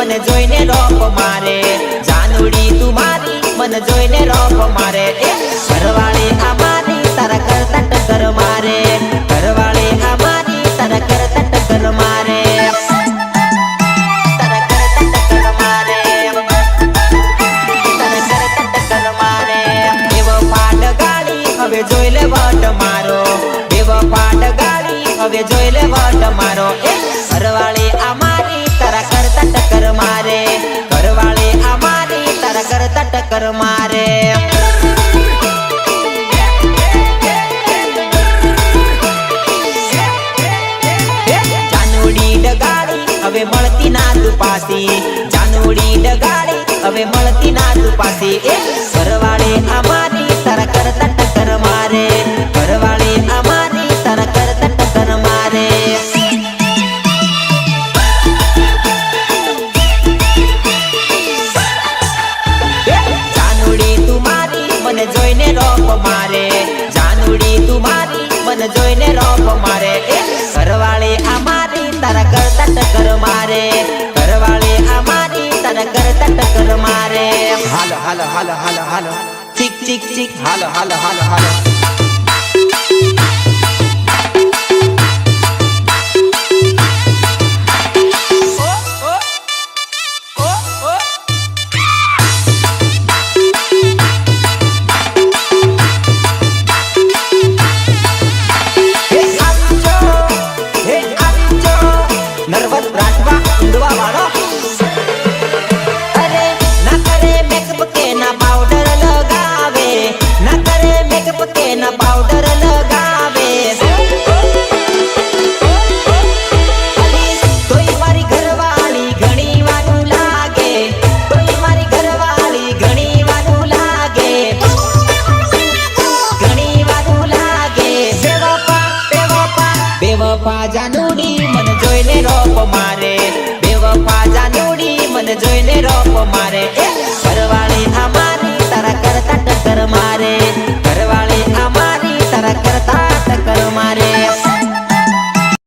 मन जोईने रोप मारे जानूड़ी तू मारी मन जोईने रोप मारे घरवाळे आमारी तारा करता टक्कर मारे घरवाळे आमारी तारा करता टक्कर मारे तारा करता टक्कर मारे तारा करता टक्कर मारे एवो पाट गाड़ी हवे जोईले वट मारो एवो पाट गाड़ी हवे जोईले वट मारो घरवाळे आमारी तारा करता टक्कर मारे घरवाळे आमारी तारा करता टक्कर मारे जानूड़ी डगाड़ी हवे मळती ना तू पासी जानूड़ी डगाड़ी हवे मळती ना तू पासी घरवाळे आमारी तारा करता टक्कर मारे घरवाळे आमारी तारा करता टक्कर मारे मन जोईने रोप मारे जानूड़ी तू मारी मन जोईने रोप मारे घरवाळे आमारी तारा करता टक्कर मारे घरवाळे आमारी तारा करता टक्कर मारे हालो हालो हालो हालो हालो चिक चिक चिक हालो हालो हालो हालो पाउडर लगावे तोई मारी घरवाली घणी वानू लागे तोई मारी घरवाली घणी वानू लागे घणी वानू लागे बेवफा बेवफा बेवफा जानूड़ी मन जोईने रोप मारे बेवफा जानूड़ी मन जोईने रोप मारे घरवाळे आमा